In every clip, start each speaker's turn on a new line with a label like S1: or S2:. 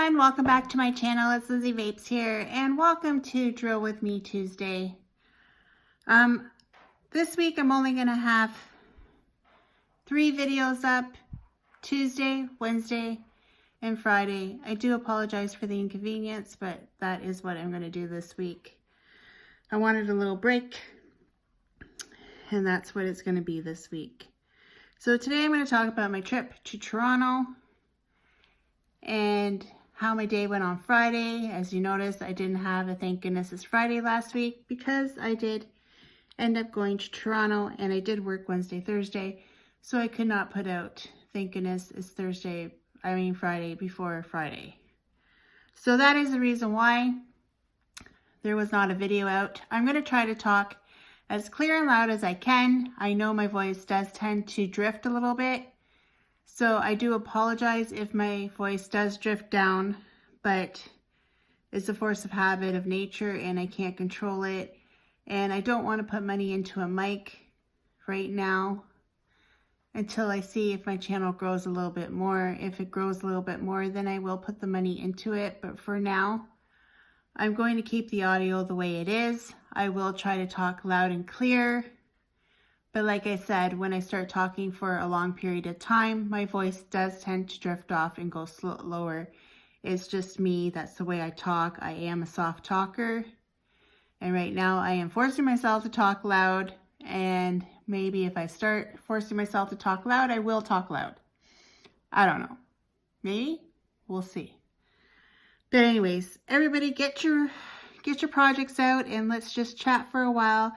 S1: everyone, welcome back to my channel. It's Lizzie Vapes here, and welcome to Drill With Me Tuesday. This week I'm only going to have 3 videos up: Tuesday, Wednesday, and Friday. I do apologize for the inconvenience, but that is what I'm going to do this week. I wanted a little break, and that's what it's going to be this week. So today I'm going to talk about my trip to Toronto and how my day went on Friday. As you noticed, I didn't have a Thank Goodness It's Friday last week because I did end up going to Toronto and I did work Wednesday, Thursday, so I could not put out Thank Goodness It's Friday before Friday. So that is the reason why there was not a video out. I'm going to try to talk as clear and loud as I can. I know my voice does tend to drift a little bit, so I do apologize if my voice does drift down, but it's a force of habit of nature and I can't control it. And I don't want to put money into a mic right now until I see if my channel grows a little bit more. If it grows a little bit more, then I will put the money into it. But for now, I'm going to keep the audio the way it is. I will try to talk loud and clear. But like I said, when I start talking for a long period of time, my voice does tend to drift off and go lower. It's just me. That's the way I talk. I am a soft talker. And right now I am forcing myself to talk loud. And maybe if I start forcing myself to talk loud, I will talk loud. I don't know. Maybe? We'll see. But anyways, everybody get your projects out and let's just chat for a while.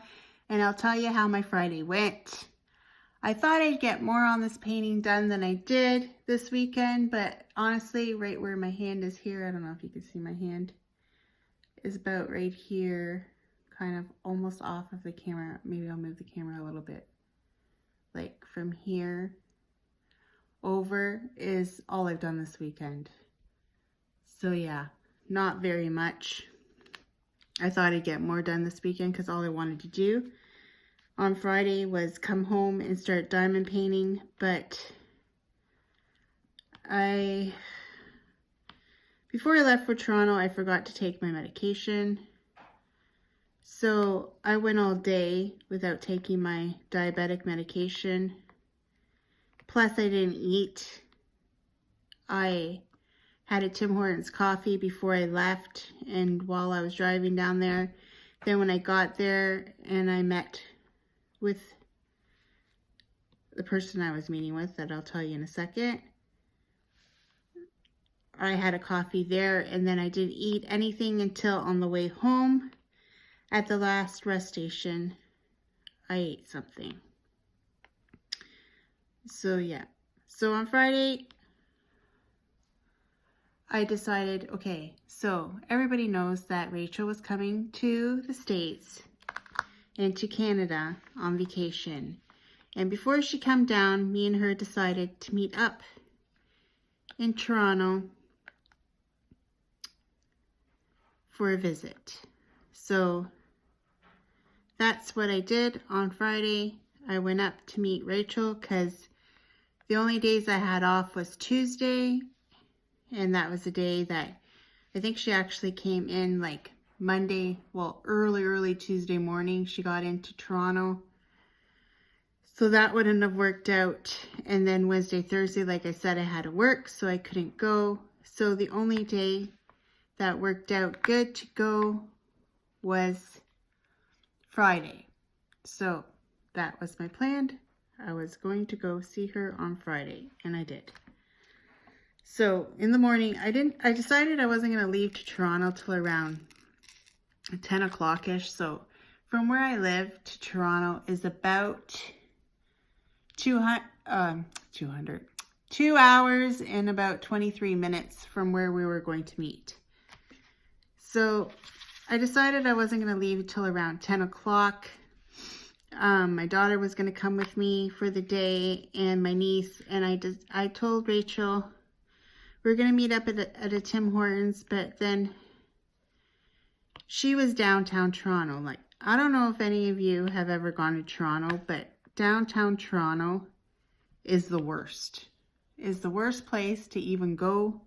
S1: And I'll tell you how my Friday went. I thought I'd get more on this painting done than I did this weekend, but honestly, right where my hand is here, I don't know if you can see my hand, is about right here, kind of almost off of the camera. Maybe I'll move the camera a little bit. Like from here over is all I've done this weekend. So yeah, not very much. I thought I'd get more done this weekend because all I wanted to do on Friday was come home and start diamond painting, but before I left for Toronto, I forgot to take my medication. So I went all day without taking my diabetic medication. Plus I didn't eat. I had a Tim Hortons coffee before I left and while I was driving down there. Then when I got there and I met with the person I was meeting with, that I'll tell you in a second, I had a coffee there, and then I didn't eat anything until on the way home at the last rest station. I ate something. So yeah. So on Friday, I decided, okay, so everybody knows that Rachel was coming to the States and to Canada on vacation. And before she came down, me and her decided to meet up in Toronto for a visit. So that's what I did on Friday. I went up to meet Rachel because the only days I had off was Tuesday. And that was the day that I think she actually came in like Monday, well, early Tuesday morning. She got into Toronto. So that wouldn't have worked out. And then Wednesday, Thursday, like I said, I had to work, so I couldn't go. So the only day that worked out good to go was Friday. So that was my plan. I was going to go see her on Friday, and I did. So in the morning, I decided I wasn't going to leave to Toronto till around 10 o'clock-ish. So from where I live to Toronto is about 2 hours and about 23 minutes from where we were going to meet. So I decided I wasn't going to leave until around 10 o'clock. My daughter was going to come with me for the day and my niece. And I told Rachel we're going to meet up at a Tim Hortons, but then she was downtown Toronto. Like, I don't know if any of you have ever gone to Toronto, but downtown Toronto is the worst. Is the worst place to even go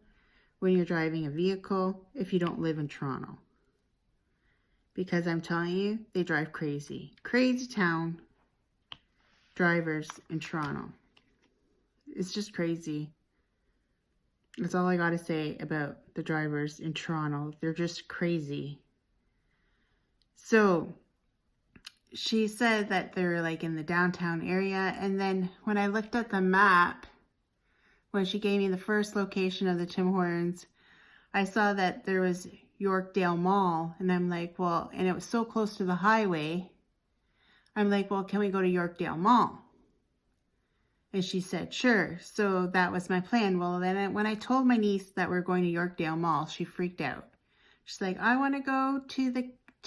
S1: when you're driving a vehicle if you don't live in Toronto. Because I'm telling you, they drive crazy. Crazy town drivers in Toronto. It's just crazy. That's all I gotta say about the drivers in Toronto. They're just crazy. So, she said that they're like in the downtown area. And then when I looked at the map, when she gave me the first location of the Tim Hortons, I saw that there was Yorkdale Mall. And I'm like, well, and it was so close to the highway. I'm like, well, can we go to Yorkdale Mall? And she said, sure. So that was my plan. Well, then when I told my niece that we're going to Yorkdale Mall, she freaked out. She's like, I want to go to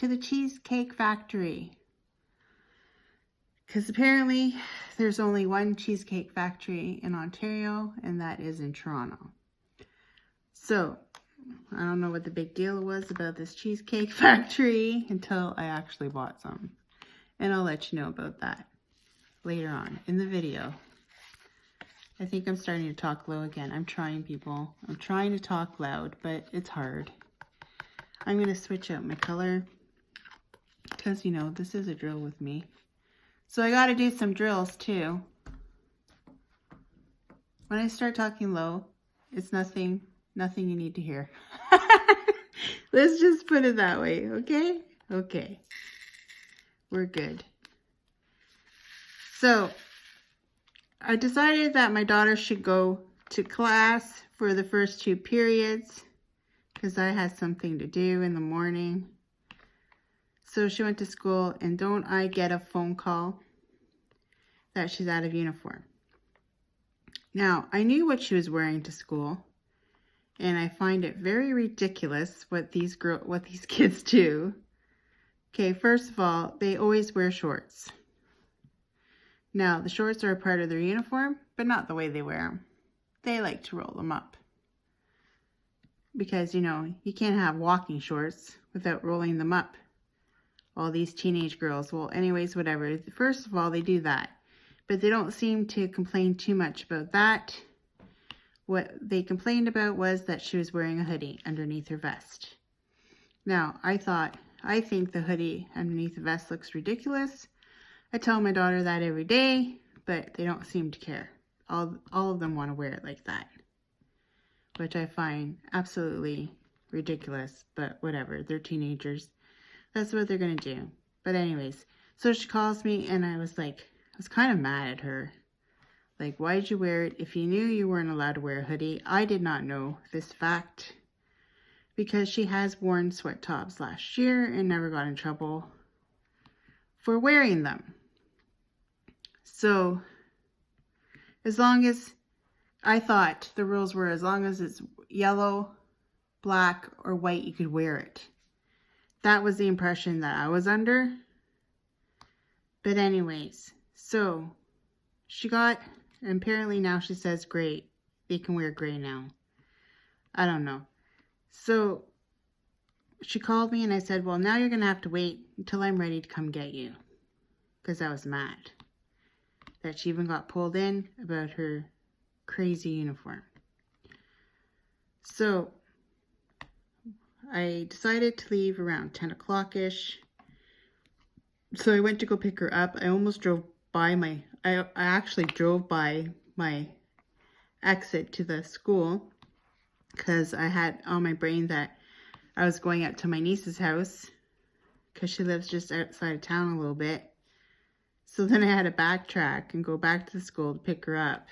S1: the Cheesecake Factory. Because apparently there's only one Cheesecake Factory in Ontario, and that is in Toronto. So I don't know what the big deal was about this Cheesecake Factory until I actually bought some. And I'll let you know about that later on in the video. I think I'm starting to talk low again. I'm trying, people. I'm trying to talk loud, but it's hard. I'm going to switch out my color because, you know, this is a drill with me. So I got to do some drills too. When I start talking low, it's nothing you need to hear. Let's just put it that way, okay? Okay. We're good. So, I decided that my daughter should go to class for the first 2 periods because I had something to do in the morning. So she went to school, and don't I get a phone call that she's out of uniform. Now, I knew what she was wearing to school, and I find it very ridiculous what these kids do. Okay, first of all, they always wear shorts. Now, the shorts are a part of their uniform, but not the way they wear them. They like to roll them up. Because, you know, you can't have walking shorts without rolling them up. All these teenage girls. Well, anyways, whatever. First of all, they do that. But they don't seem to complain too much about that. What they complained about was that she was wearing a hoodie underneath her vest. Now, I think the hoodie underneath the vest looks ridiculous. I tell my daughter that every day, but they don't seem to care. All of them want to wear it like that, which I find absolutely ridiculous, but whatever. They're teenagers. That's what they're going to do. But anyways, so she calls me, and I was kind of mad at her. Like, why did you wear it if you knew you weren't allowed to wear a hoodie? I did not know this fact because she has worn sweat tops last year and never got in trouble for wearing them. So, as long as, I thought the rules were as long as it's yellow, black, or white, you could wear it. That was the impression that I was under. But anyways, so she got, and apparently now she says gray. They can wear gray now. I don't know. So she called me and I said, well, now you're going to have to wait until I'm ready to come get you. Because I was mad that she even got pulled in about her crazy uniform. So I decided to leave around 10 o'clock-ish. So I went to go pick her up. I almost drove by I actually drove by my exit to the school because I had on my brain that I was going up to my niece's house because she lives just outside of town a little bit. So then I had to backtrack and go back to the school to pick her up.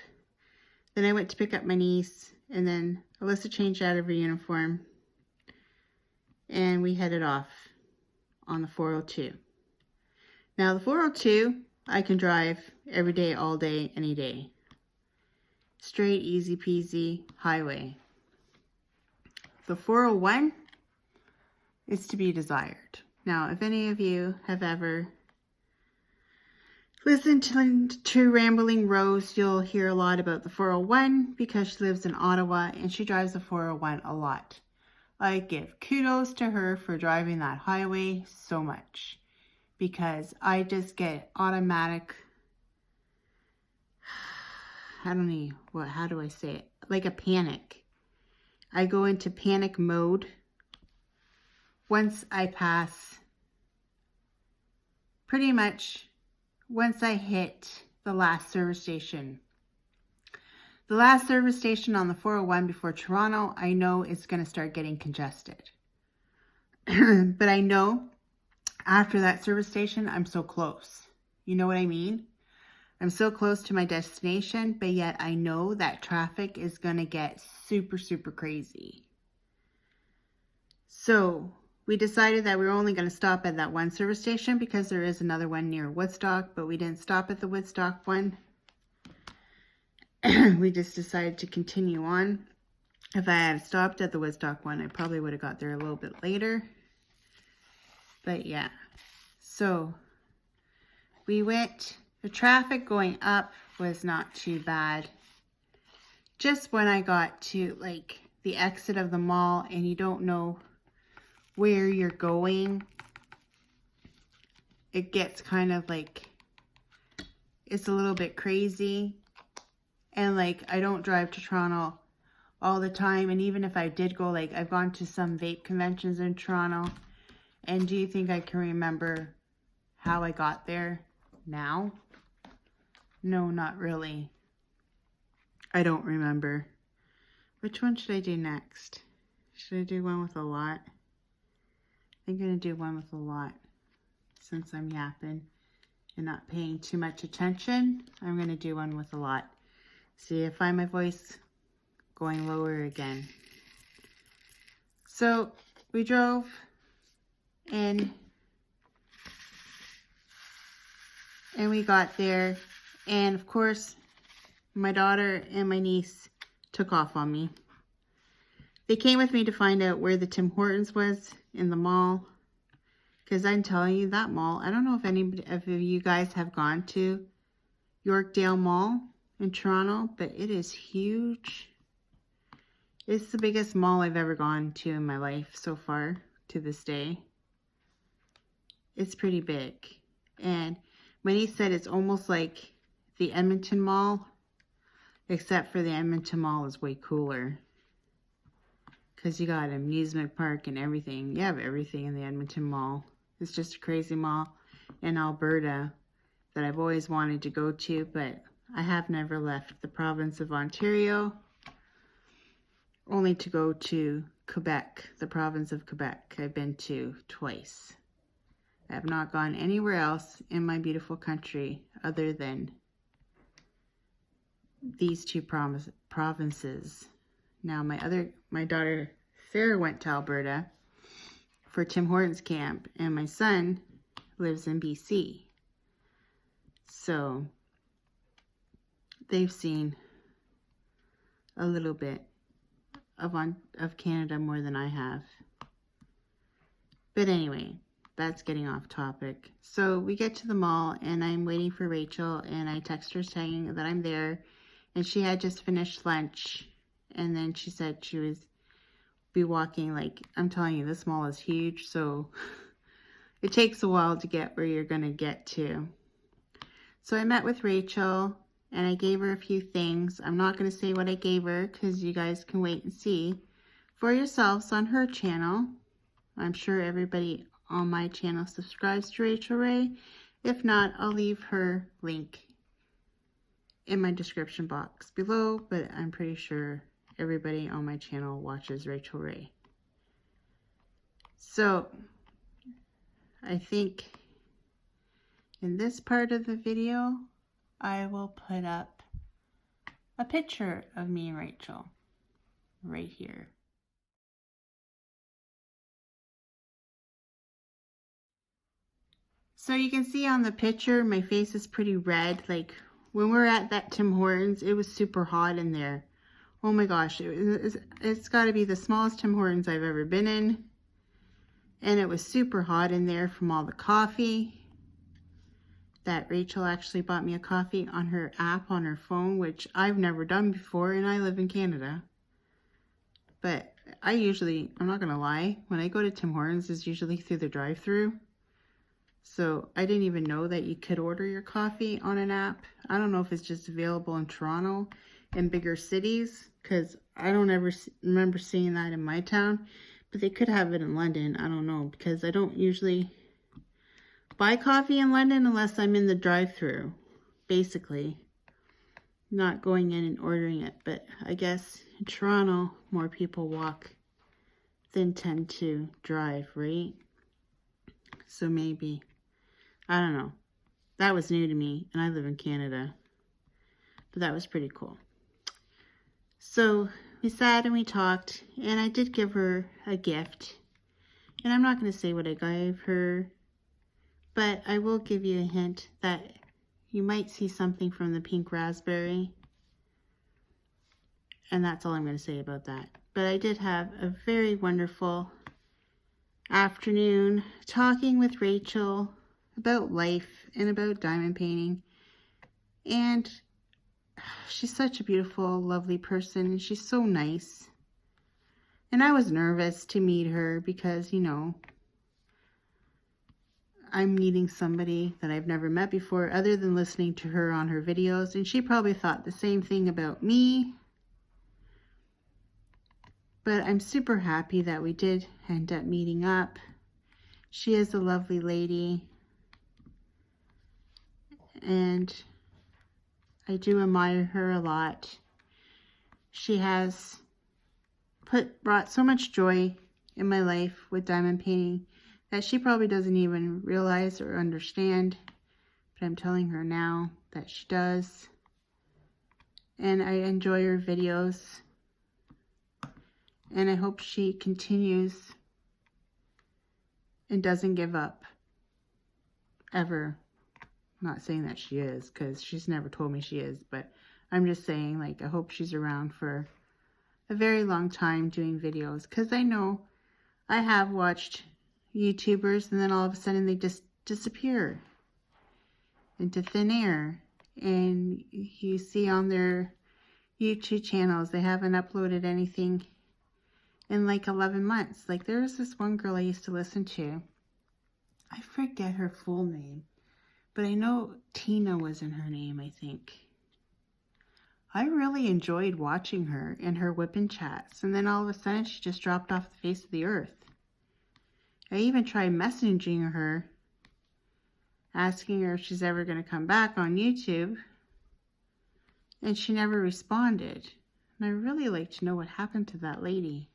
S1: Then I went to pick up my niece, and then Alyssa changed out of her uniform, and we headed off on the 402. Now the 402, I can drive every day, all day, any day. Straight, easy peasy highway. The 401 is to be desired. Now, if any of you have ever listened to Rambling Rose, you'll hear a lot about the 401 because she lives in Ottawa and she drives the 401 a lot. I give kudos to her for driving that highway so much because I just get automatic, how do I say it? Like a panic. I go into panic mode once I pass, pretty much once I hit the last service station. The last service station on the 401 before Toronto, I know it's going to start getting congested. But I know after that service station, I'm so close. You know what I mean? I'm so close to my destination, but yet I know that traffic is going to get super, super crazy. So we decided that we were only going to stop at that one service station because there is another one near Woodstock, but we didn't stop at the Woodstock one. We just decided to continue on. If I had stopped at the Woodstock one, I probably would have got there a little bit later. But yeah, so we went, the traffic going up was not too bad. Just when I got to like the exit of the mall and you don't know where you're going, it gets kind of like, it's a little bit crazy. And like, I don't drive to Toronto all the time. And even if I did go, like I've gone to some vape conventions in Toronto. And do you think I can remember how I got there now? No, not really. I don't remember. Which one should I do next? Should I do one with a lot? I'm going to do one with a lot. Since I'm yapping and not paying too much attention, I'm going to do one with a lot. See, I find my voice going lower again. So we drove in and we got there, and of course my daughter and my niece took off on me. They came with me to find out where the Tim Hortons was in the mall, because I'm telling you, that mall, I don't know if anybody of you guys have gone to Yorkdale Mall in Toronto, but it is huge. It's the biggest mall I've ever gone to in my life so far to this day. It's pretty big. And my niece said it's almost like the Edmonton Mall, except for the Edmonton Mall is way cooler. Because you got an amusement park and everything. You have everything in the Edmonton Mall. It's just a crazy mall in Alberta that I've always wanted to go to, but I have never left the province of Ontario, only to go to Quebec, the province of Quebec. I've been to twice. I have not gone anywhere else in my beautiful country other than these two provinces. Now my daughter Sarah went to Alberta for Tim Hortons camp, and my son lives in BC. So they've seen a little bit of Canada more than I have. But anyway, that's getting off topic. So we get to the mall and I'm waiting for Rachel, and I text her saying that I'm there, and she had just finished lunch, and then she said she was be walking. Like, I'm telling you, this mall is huge, so it takes a while to get where you're going to get to. So I met with Rachel and I gave her a few things. I'm not going to say what I gave her because you guys can wait and see for yourselves on her channel. I'm sure everybody on my channel subscribes to Rachel Rae. If not, I'll leave her link in my description box below, but I'm pretty sure everybody on my channel watches Rachel Rae. So I think in this part of the video, I will put up a picture of me and Rachel right here. So you can see on the picture, my face is pretty red. Like when we're at that Tim Hortons, it was super hot in there. Oh my gosh, it's got to be the smallest Tim Hortons I've ever been in. And it was super hot in there from all the coffee. That Rachel actually bought me a coffee on her app on her phone, which I've never done before, and I live in Canada. But I'm not going to lie, when I go to Tim Hortons, it's usually through the drive-thru. So I didn't even know that you could order your coffee on an app. I don't know if it's just available in Toronto. in bigger cities, because I don't ever remember seeing that in my town. But they could have it in London. I don't know, because I don't usually buy coffee in London unless I'm in the drive-thru, basically. Not going in and ordering it. But I guess in Toronto, more people walk than tend to drive, right? So maybe. I don't know. That was new to me, and I live in Canada. But that was pretty cool. So we sat and we talked, and I did give her a gift. And I'm not going to say what I gave her, but I will give you a hint that you might see something from the pink raspberry. And that's all I'm going to say about that. But I did have a very wonderful afternoon talking with Rachel about life and about diamond painting. And she's such a beautiful, lovely person. And she's so nice. And I was nervous to meet her because, you know, I'm meeting somebody that I've never met before other than listening to her on her videos. And she probably thought the same thing about me. But I'm super happy that we did end up meeting up. She is a lovely lady. And I do admire her a lot. She has brought so much joy in my life with diamond painting that she probably doesn't even realize or understand. But I'm telling her now that she does. And I enjoy her videos. And I hope she continues and doesn't give up. Ever. I'm not saying that she is, because she's never told me she is. But I'm just saying, like, I hope she's around for a very long time doing videos. Because I know I have watched YouTubers and then all of a sudden they just disappear into thin air. And you see on their YouTube channels, they haven't uploaded anything in like 11 months. Like, there was this one girl I used to listen to. I forget her full name, but I know Tina was in her name, I think. I really enjoyed watching her and her whipping chats, and then all of a sudden she just dropped off the face of the earth. I even tried messaging her, asking her if she's ever going to come back on YouTube, and she never responded. And I really like to know what happened to that lady,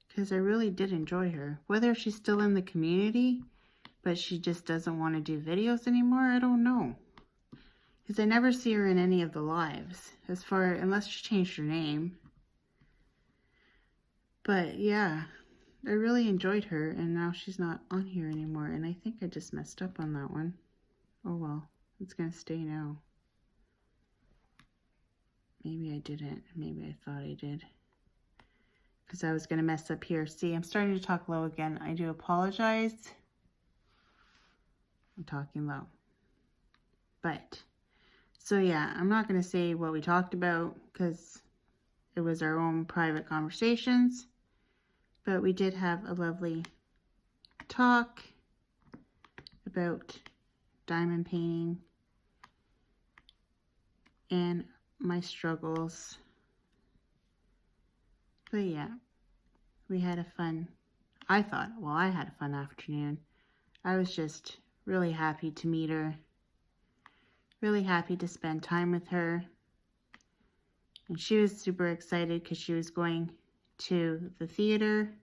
S1: because I really did enjoy her. Whether she's still in the community, but she just doesn't want to do videos anymore, I don't know. Because I never see her in any of the lives, unless she changed her name. But yeah, I really enjoyed her, and now she's not on here anymore. And I think I just messed up on that one. Oh well, it's going to stay now. Maybe I didn't. Maybe I thought I did. Because I was going to mess up here. See, I'm starting to talk low again. I do apologize. I'm talking low. But, so yeah, I'm not going to say what we talked about because it was our own private conversations. But we did have a lovely talk about diamond painting and my struggles. But yeah, we had a fun, I had a fun afternoon. I was just really happy to meet her. Really happy to spend time with her. And she was super excited because she was going to the theater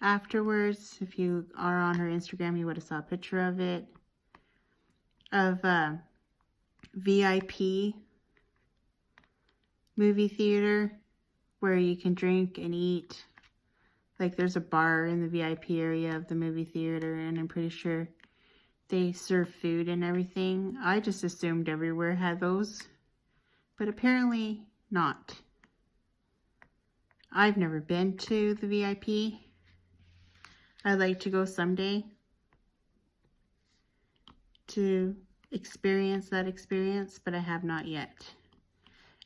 S1: afterwards. If you are on her Instagram, you would have saw a picture of it. Of VIP movie theater where you can drink and eat. Like, there's a bar in the VIP area of the movie theater, and I'm pretty sure they serve food and everything. I just assumed everywhere had those, but apparently not. I've never been to the VIP. I'd like to go someday to experience that experience, but I have not yet.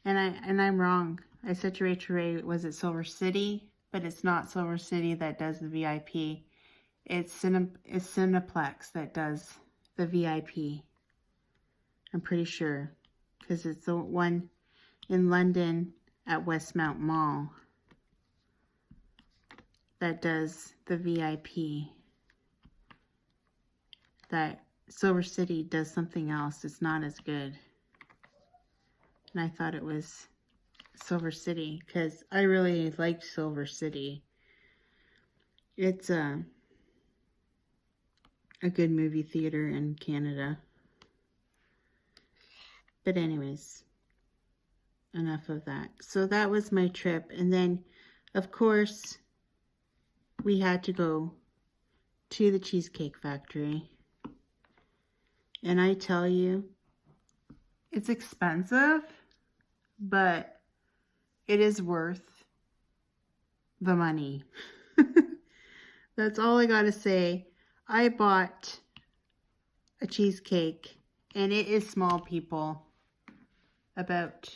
S1: And I'm wrong. I said to Rachel Rae, was it Silver City? But it's not Silver City that does the VIP. It's Cineplex that does the VIP. I'm pretty sure. because it's the one in London at Westmount Mall that does the VIP. That Silver City does something else. It's not as good. And I thought it was Silver City because I really liked Silver City. It's a good movie theater in Canada. But anyways, enough of that. So that was my trip. And then, of course, we had to go to the Cheesecake Factory. And I tell you, it's expensive, but it is worth the money. That's all I gotta say. I bought a cheesecake, and it is small, people. About,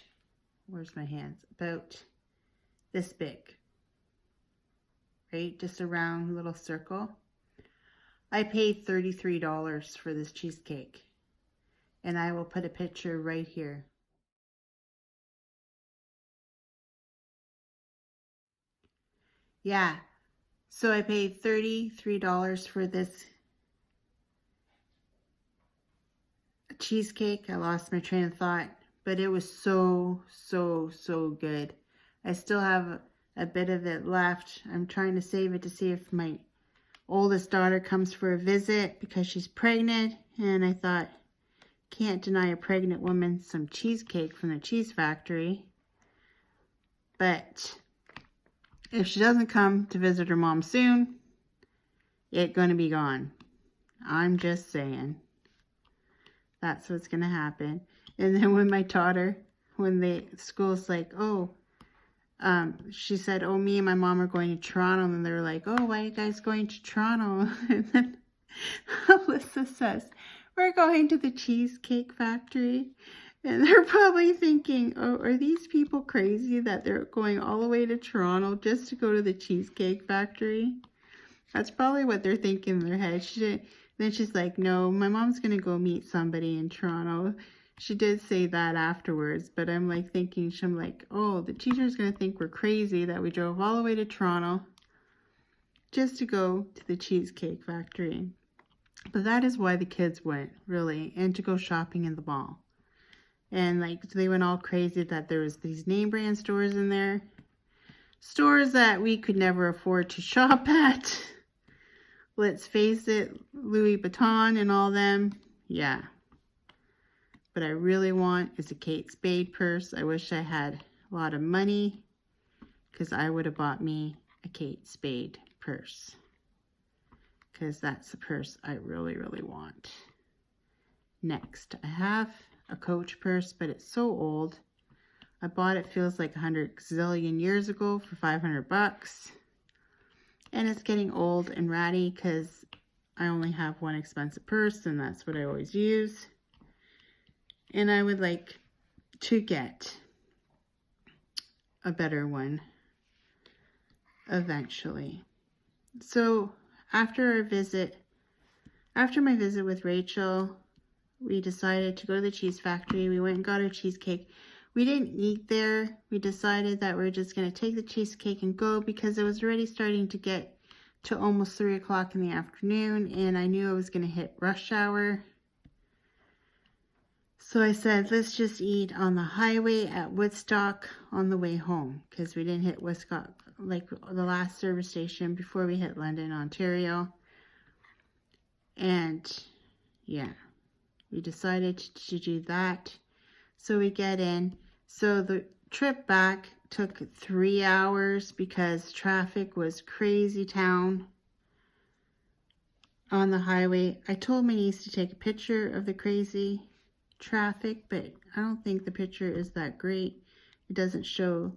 S1: where's my hands? About this big. Right? Just a round little circle. I paid $33 for this cheesecake. And I will put a picture right here. Yeah. So I paid $33 for this cheesecake. I lost my train of thought. But it was so good. I still have a bit of it left. I'm trying to save it to see if my oldest daughter comes for a visit because she's pregnant. And I thought, can't deny a pregnant woman some cheesecake from the cheese factory. But if she doesn't come to visit her mom soon, it's going to be gone. I'm just saying. That's what's going to happen. And then when my daughter, when the school's like, oh, she said, oh, me and my mom are going to Toronto. And they're like, oh, why are you guys going to Toronto? And then Alyssa says, we're going to the Cheesecake Factory. And they're probably thinking, oh, are these people crazy that they're going all the way to Toronto just to go to the Cheesecake Factory? That's probably what they're thinking in their head. Then she's like, no, my mom's going to go meet somebody in Toronto. She did say that afterwards, but I'm like thinking, I'm like, oh, the teacher's going to think we're crazy that we drove all the way to Toronto just to go to the Cheesecake Factory. But that is why the kids went, really, and to go shopping in the mall. And like, they went all crazy that there was these name brand stores in there. Stores that we could never afford to shop at. Let's face it, Louis Vuitton and all them, yeah. But I really want is a Kate Spade purse. I wish I had a lot of money because I would have bought me a Kate Spade purse. Because that's the purse I really want. Next, I have a Coach purse, but it's so old. I bought it, feels like 100 zillion years ago for 500 bucks. And it's getting old and ratty because I only have one expensive purse and that's what I always use. And I would like to get a better one eventually. So after my visit with Rachel, we decided to go to the cheese factory. We went and got our cheesecake. We didn't eat there. We decided that we were just going to take the cheesecake and go because it was already starting to get to almost 3 o'clock in the afternoon and I knew I was going to hit rush hour. So I said, let's just eat on the highway at Woodstock on the way home because we didn't hit Woodstock, like the last service station before we hit London, Ontario. And yeah, we decided to do that. So we get in. So the trip back took 3 hours because traffic was crazy town on the highway. I told my niece to take a picture of the crazy traffic, but I don't think the picture is that great. It doesn't show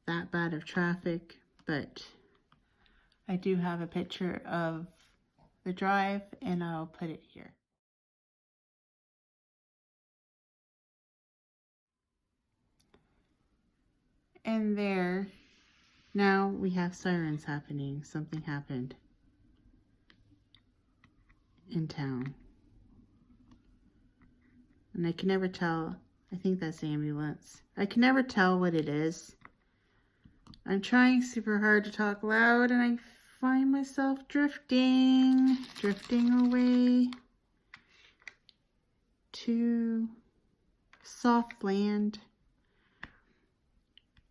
S1: that bad of traffic, but I do have a picture of the drive and I'll put it here. And there, now we have sirens happening. Something happened in town. And I can never tell I think that's the ambulance. I can never tell what it is. I'm trying super hard to talk loud and I find myself drifting away to soft land.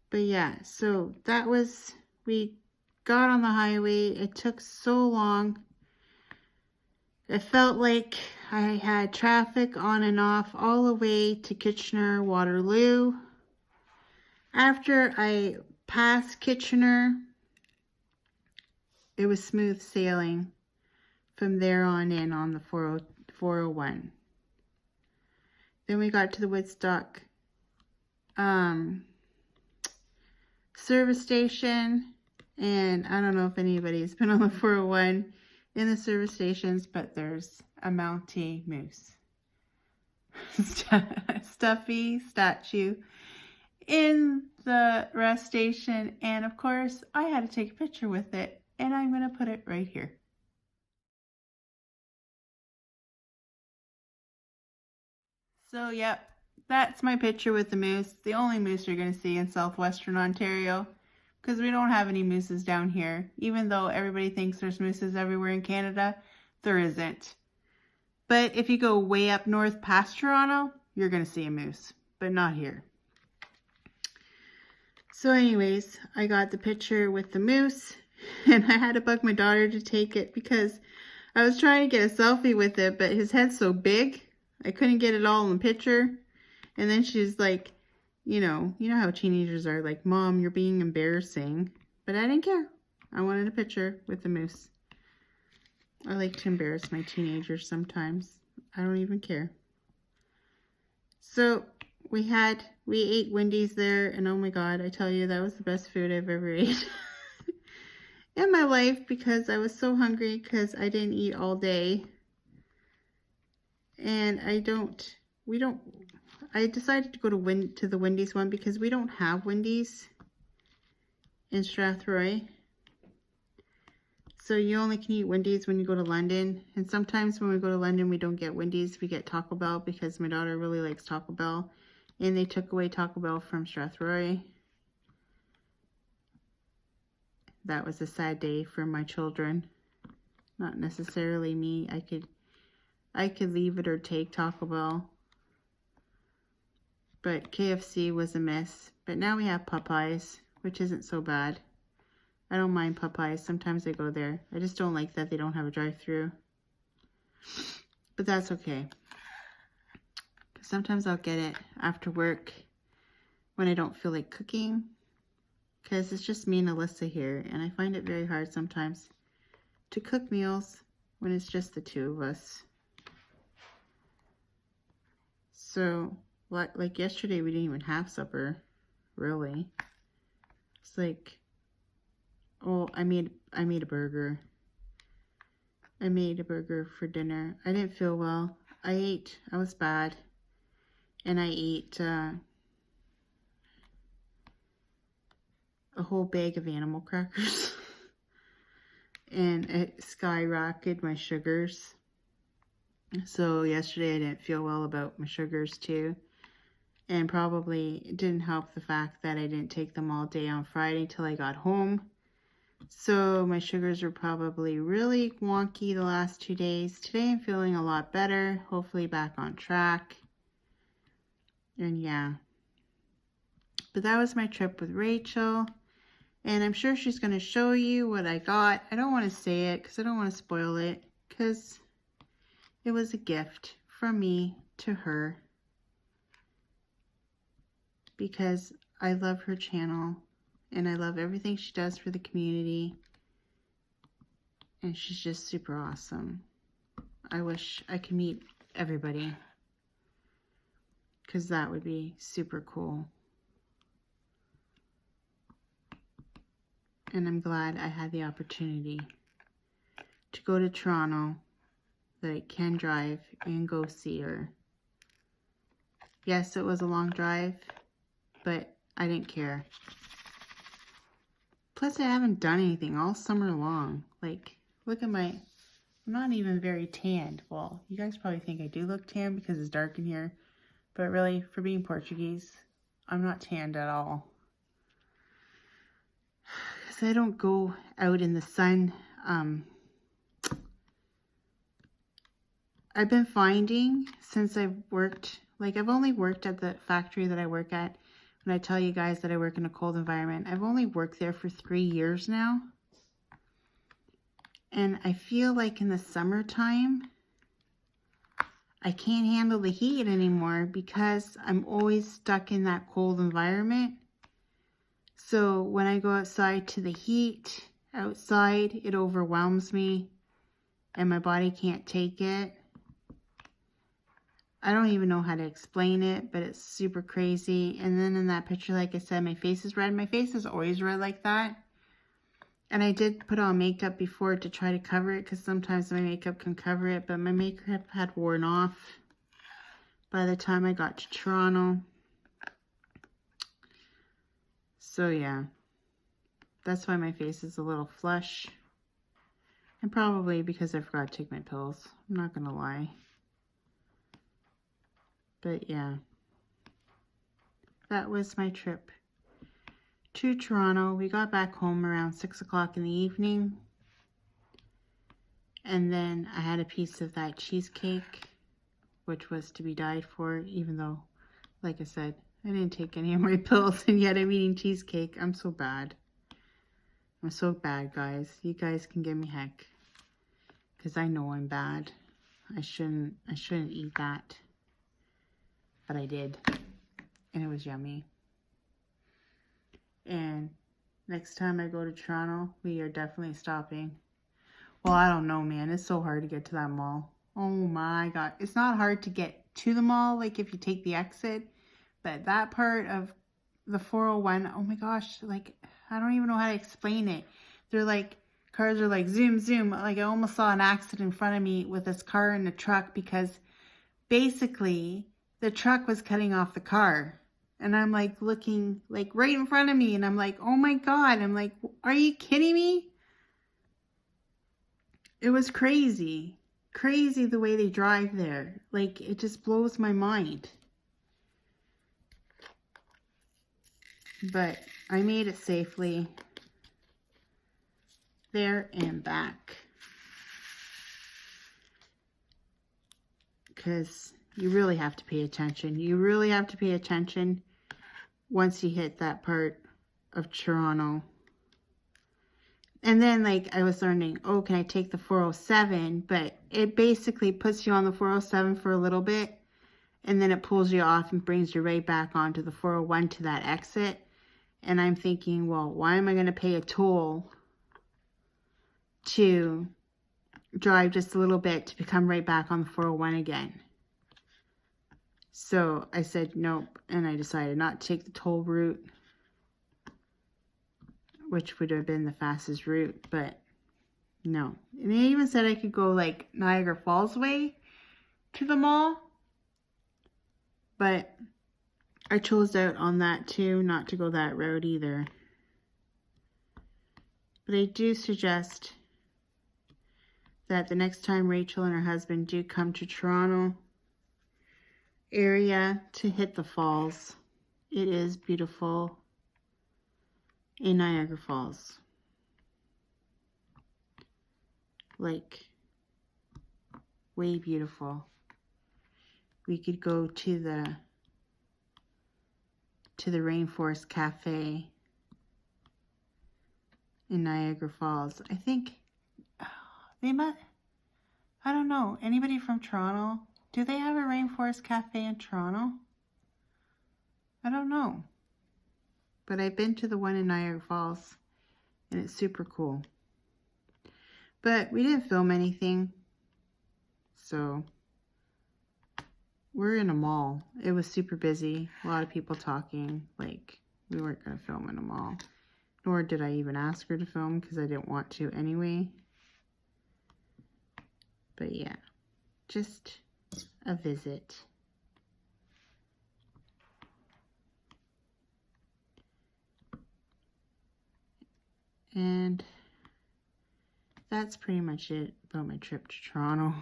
S1: But yeah, so that was, we got on the highway. It took so long. It felt like I had traffic on and off all the way to Kitchener, Waterloo. After I passed Kitchener, it was smooth sailing from there on in on the 401. Then we got to the Woodstock service station, and I don't know if anybody's been on the 401 in the service stations, but there's a Mountie moose stuffy statue in the rest station, and of course I had to take a picture with it, and I'm going to put it right here. So yep, that's my picture with the moose. The only moose you're going to see in southwestern Ontario, because we don't have any mooses down here. Even though everybody thinks there's mooses everywhere in Canada, there isn't. But if you go way up north past Toronto, you're going to see a moose, but not here. So anyways, I got the picture with the moose, and I had to bug my daughter to take it because I was trying to get a selfie with it, but his head's so big, I couldn't get it all in the picture. And then she's like, you know how teenagers are, like, Mom, you're being embarrassing. But I didn't care. I wanted a picture with the moose. I like to embarrass my teenagers sometimes. I don't even care. So we ate Wendy's there, and oh my God, I tell you, that was the best food I've ever ate in my life, because I was so hungry because I didn't eat all day. And I decided to go to the Wendy's one because we don't have Wendy's in Strathroy. So you only can eat Wendy's when you go to London. And sometimes when we go to London, we don't get Wendy's. We get Taco Bell because my daughter really likes Taco Bell. And they took away Taco Bell from Strathroy. That was a sad day for my children. Not necessarily me. I could leave it or take Taco Bell. But KFC was a miss. But now we have Popeyes, which isn't so bad. I don't mind Popeyes. Sometimes I go there. I just don't like that they don't have a drive-thru. But that's okay. Sometimes I'll get it after work when I don't feel like cooking. Because it's just me and Alyssa here. And I find it very hard sometimes to cook meals when it's just the two of us. So, like yesterday, we didn't even have supper, really. It's like, oh, I made a burger. I made a burger for dinner. I didn't feel well. I was bad. And I ate a whole bag of animal crackers. And it skyrocketed my sugars. So yesterday I didn't feel well about my sugars too. And probably it didn't help the fact that I didn't take them all day on Friday till I got home. So my sugars were probably really wonky the last 2 days. Today I'm feeling a lot better. Hopefully back on track. And yeah. But that was my trip with Rachel. And I'm sure she's going to show you what I got. I don't want to say it because I don't want to spoil it. Because it was a gift from me to her. Because I love her channel. And I love everything she does for the community. And she's just super awesome. I wish I could meet everybody. Because that would be super cool. And I'm glad I had the opportunity to go to Toronto, that I can drive and go see her. Yes, it was a long drive, but I didn't care. Plus, I haven't done anything all summer long. Like, look at I'm not even very tanned. Well, you guys probably think I do look tan because it's dark in here. But really, for being Portuguese, I'm not tanned at all. Because I don't go out in the sun. I've been finding since I've worked, like I've only worked at the factory that I work at. When I tell you guys that I work in a cold environment, I've only worked there for 3 years now. And I feel like in the summertime, I can't handle the heat anymore because I'm always stuck in that cold environment. So when I go outside to the heat, outside, it overwhelms me and my body can't take it. I don't even know how to explain it, but it's super crazy. And then in that picture, like I said, my face is red. My face is always red like that. And I did put on makeup before to try to cover it because sometimes my makeup can cover it, but my makeup had worn off by the time I got to Toronto. So yeah, that's why my face is a little flush. And probably because I forgot to take my pills. I'm not gonna lie. But yeah, that was my trip to Toronto. We got back home around 6 o'clock in the evening. And then I had a piece of that cheesecake, which was to be died for, even though, like I said, I didn't take any of my pills, and yet I'm eating cheesecake. I'm so bad. I'm so bad, guys. You guys can give me heck, because I know I'm bad. I shouldn't eat that. But I did, and it was yummy. And next time I go to Toronto, we are definitely stopping. Well, I don't know, man. It's so hard to get to that mall. Oh my God. It's not hard to get to the mall, like if you take the exit, but that part of the 401, oh my gosh, like, I don't even know how to explain it. They're like, cars are like zoom, zoom. Like I almost saw an accident in front of me with this car and a truck because basically the truck was cutting off the car. And I'm like looking like right in front of me and I'm like, oh my God. I'm like, are you kidding me? It was crazy. Crazy the way they drive there. Like it just blows my mind. But I made it safely there and back. Because you really have to pay attention. You really have to pay attention once you hit that part of Toronto. And then, like, I was learning, oh, can I take the 407? But it basically puts you on the 407 for a little bit. And then it pulls you off and brings you right back onto the 401 to that exit. And I'm thinking, well, why am I going to pay a toll to drive just a little bit to become right back on the 401 again? So I said nope, and I decided not to take the toll route, which would have been the fastest route, but no. And they even said I could go like Niagara Falls way to the mall, but I chose out on that too, not to go that route either. But I do suggest that the next time Rachel and her husband do come to Toronto area to hit the falls. It is beautiful in Niagara Falls. Like, way beautiful. We could go to the Rainforest Cafe in Niagara Falls. I think they might, I don't know, anybody from Toronto? Do they have a Rainforest Cafe in Toronto? I don't know. But I've been to the one in Niagara Falls, and it's super cool. But we didn't film anything, so we're in a mall. It was super busy, a lot of people talking. Like, we weren't going to film in a mall. Nor did I even ask her to film, because I didn't want to anyway. But yeah, just a visit. And that's pretty much it about my trip to Toronto.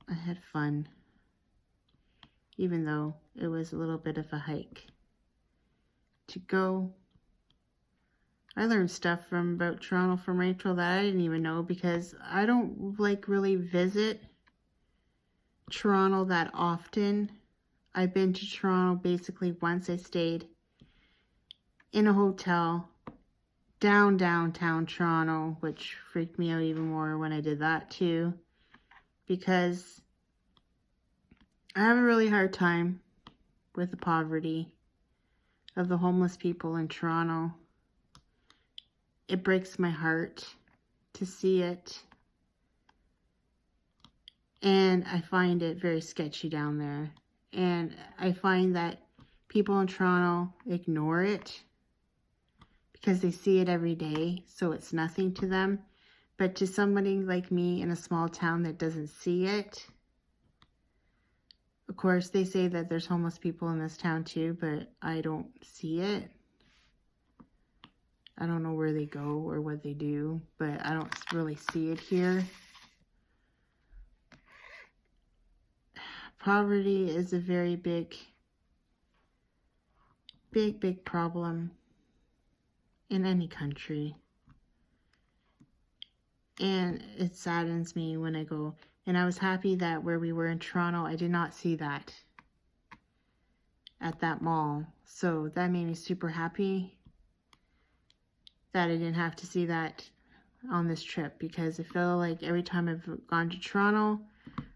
S1: I had fun, even though it was a little bit of a hike to go. I learned stuff about Toronto from Rachel that I didn't even know, because I don't like really visit Toronto that often. I've been to Toronto basically once. I stayed in a hotel downtown Toronto, which freaked me out even more when I did that too, because I have a really hard time with the poverty of the homeless people in Toronto. It breaks my heart to see it, and I find it very sketchy down there. And I find that people in Toronto ignore it because they see it every day, so it's nothing to them. But to somebody like me in a small town that doesn't see it, of course, they say that there's homeless people in this town too, but I don't see it. I don't know where they go or what they do, but I don't really see it here. Poverty is a very big problem in any country. And it saddens me when I go. And I was happy that where we were in Toronto, I did not see that at that mall. So that made me super happy that I didn't have to see that on this trip, because I feel like every time I've gone to Toronto,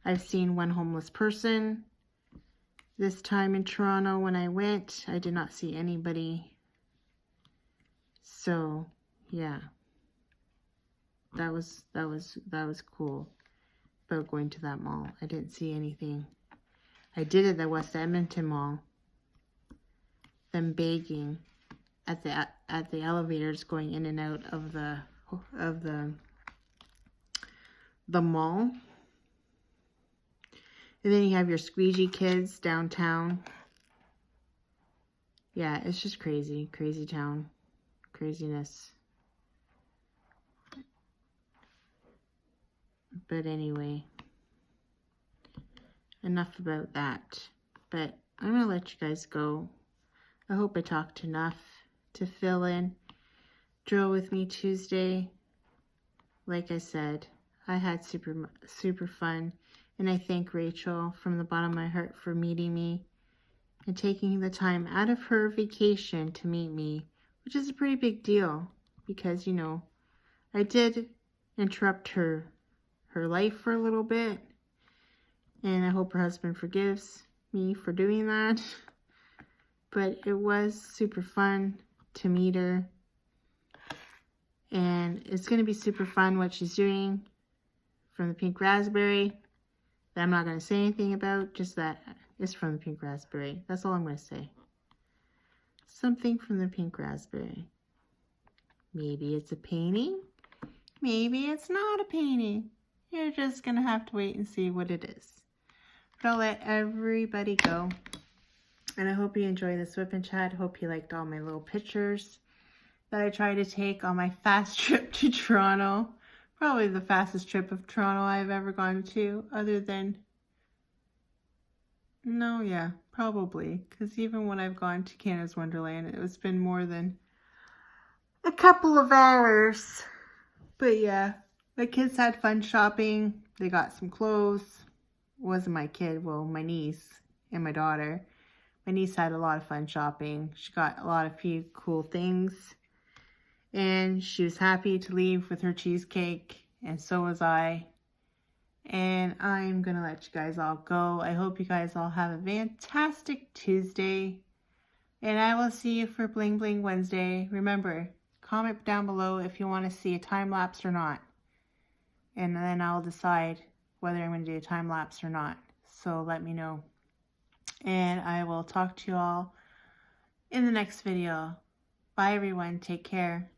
S1: I've seen one homeless person. This time in Toronto when I went, I did not see anybody. So, yeah. That was cool about going to that mall. I didn't see anything. I did at the West Edmonton Mall. Them begging at the elevators going in and out of the mall. And then you have your squeegee kids downtown. Yeah, it's just crazy. Crazy town. Craziness. But anyway, enough about that. But I'm going to let you guys go. I hope I talked enough to fill in. Drill with me Tuesday. Like I said, I had super fun. And I thank Rachel from the bottom of my heart for meeting me and taking the time out of her vacation to meet me, which is a pretty big deal because, you know, I did interrupt her life for a little bit, and I hope her husband forgives me for doing that. But it was super fun to meet her, and it's going to be super fun what she's doing from the Pink Raspberry. That I'm not going to say anything about, just that it's from the Pink Raspberry. That's all I'm going to say. Something from the Pink Raspberry. Maybe it's a painting. Maybe it's not a painting. You're just going to have to wait and see what it is. But I'll let everybody go. And I hope you enjoyed this whip and chat. I hope you liked all my little pictures that I tried to take on my fast trip to Toronto. Probably the fastest trip of Toronto I've ever gone to, other than, no, yeah, probably. Because even when I've gone to Canada's Wonderland, it's been more than a couple of hours. But yeah, the kids had fun shopping. They got some clothes. It wasn't my kid, well, my niece and my daughter. My niece had a lot of fun shopping. She got a few cool things. And she was happy to leave with her cheesecake, and so was I. And I'm going to let you guys all go. I hope you guys all have a fantastic Tuesday. And I will see you for Bling Bling Wednesday. Remember, comment down below if you want to see a time lapse or not. And then I'll decide whether I'm going to do a time lapse or not. So let me know. And I will talk to you all in the next video. Bye everyone. Take care.